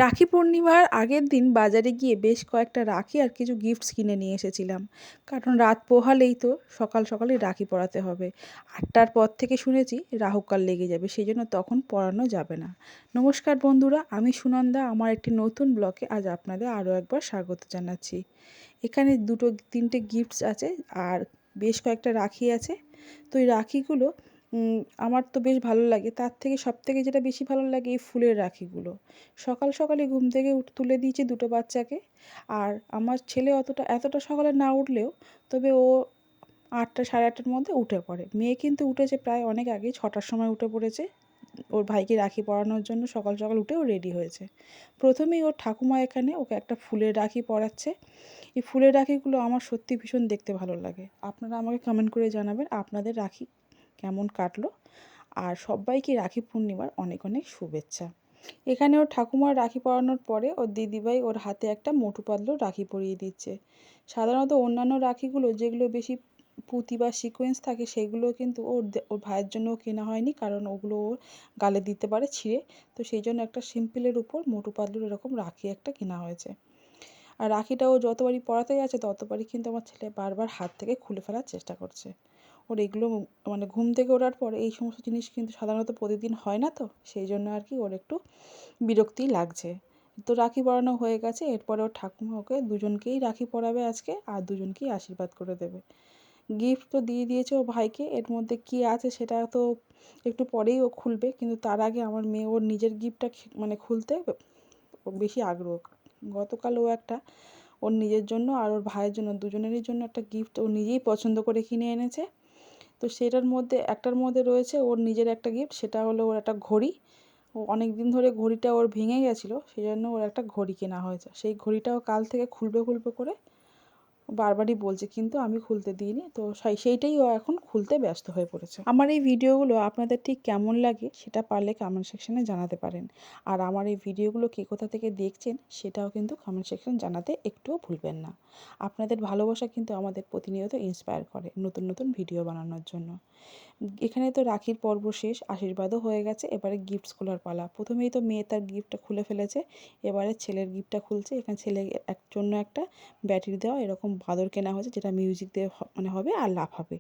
রাখি পূর্ণিমার আগের দিন বাজারে গিয়ে বেশ কয়েকটা রাখি আর কিছু গিফটস কিনে নিয়ে এসেছিলাম। কারণ রাত পোহালেই তো সকাল সকালই রাখি পরাতে হবে। ৮টার পর থেকে শুনেছি রাহুকাল লেগে যাবে, সেই জন্য তখন পরানো যাবে না। নমস্কার বন্ধুরা, আমি সুনন্দা। আমার একটি নতুন ব্লগে আজ আপনাদের আরও একবার স্বাগত জানাচ্ছি। এখানে দুটো তিনটে গিফটস আছে আর বেশ কয়েকটা রাখি আছে। তো এই রাখিগুলো আমার তো বেশ ভালো লাগে। তার থেকে সবথেকে যেটা বেশি ভালো লাগে এই ফুলের রাখিগুলো। সকাল সকালে ঘুম থেকে তুলে দিয়েছি দুটো বাচ্চাকে। আর আমার ছেলে এতটা সকালে না উঠলেও তবে ও ৮টা সাড়ে ৮টার মধ্যে উঠে পড়ে। মেয়ে কিন্তু উঠেছে প্রায় অনেক আগে, ৬টার সময় উঠে পড়েছে। ওর ভাইকে রাখি পরানোর জন্য সকাল সকাল উঠে ও রেডি হয়েছে। প্রথমেই ওর ঠাকুমা এখানে ওকে একটা ফুলের রাখি পরাচ্ছে। এই ফুলের রাখিগুলো আমার সত্যি ভীষণ দেখতে ভালো লাগে। আপনারা আমাকে কমেন্ট করে জানাবেন আপনাদের রাখি কেমন কাটলো। আর সবাইকে রাখি পূর্ণিমার অনেক অনেক শুভেচ্ছা। এখানে ওর ঠাকুমার রাখি পরানোর পরে ওর দিদিভাই ওর হাতে একটা মোটু পাতলু রাখি পরিয়ে দিচ্ছে। সাধারণত অন্যান্য রাখিগুলো যেগুলো বেশি পুঁতি বা সিকোয়েন্স থাকে সেগুলো কিন্তু ওর ভাইয়ের জন্য কেনা হয়নি, কারণ ওগুলো ওর গালে দিতে পারে ছিঁড়ে। তো সেই জন্য একটা সিম্পলের উপর মোটু পাতলুর এরকম রাখি একটা কেনা হয়েছে। আর রাখিটা ও যতবারই পরাতে যাচ্ছে ততবারই কিন্তু আমার ছেলে বারবার হাত থেকে খুলে ফেলার চেষ্টা করছে। ওর এগুলো মানে ঘুম থেকে ওঠার পর এই সমস্ত জিনিস কিন্তু সাধারণত প্রতিদিন হয় না, তো সেই জন্য আর কি ওর একটু বিরক্তি লাগছে। তো রাখি পরানো হয়ে গেছে, এরপরে ওর ঠাকুমা ওকে দুজনকেই রাখি পরাবে আজকে, আর দুজনকেই আশীর্বাদ করে দেবে। গিফট তো দিয়ে দিয়েছে ও ভাইকে, এর মধ্যে কী আছে সেটা তো একটু পরেই ও খুলবে, কিন্তু তার আগে আমার মেয়ে ওর নিজের গিফটটা মানে খুলতে বেশি আগ্রহ। গতকাল ও একটা ওর নিজের জন্য আর ওর ভাইয়ের জন্য দুজনেরই জন্য একটা গিফট ও নিজেই পছন্দ করে কিনে এনেছে। তো সেটার মধ্যে একটার মধ্যে রয়েছে ওর নিজের একটা গিফট, সেটা হলো ওর একটা ঘড়ি। ও অনেক দিন ধরে ঘড়িটা ওর ভেঙে গেছিলো, সেই জন্য ওর একটা ঘড়ি কেনা হয়েছে। সেই ঘড়িটাও কাল থেকে খুলবে খুলবে করে বারবারই বলছে, কিন্তু আমি খুলতে দিইনি। তো সেইটাই ও এখন খুলতে ব্যস্ত হয়ে পড়েছে। আমার এই ভিডিওগুলো আপনাদের ঠিক কেমন লাগে সেটা পারলে কমেন্ট সেকশনে জানাতে পারেন। আর আমার এই ভিডিওগুলো কে কোথা থেকে দেখছেন সেটাও কিন্তু কমেন্ট সেকশন জানাতে একটুও ভুলবেন না। আপনাদের ভালোবাসা কিন্তু আমাদের প্রতিনিয়ত ইন্সপায়ার করে নতুন নতুন ভিডিও বানানোর জন্য। এখানে তো রাখির পর্ব শেষ, আশীর্বাদও হয়ে গেছে, এবারে গিফটস খোলার পালা। প্রথমেই তো মেয়ে তার গিফটটা খুলে ফেলেছে, এবারে ছেলের গিফটটা খুলছে। এখানে ছেলে জন্য একটা ব্যাটারি দেওয়া এরকম বাদর কেনা হয়েছে, যেটা মিউজিক দিয়ে মানে হবে আর লাফাবে।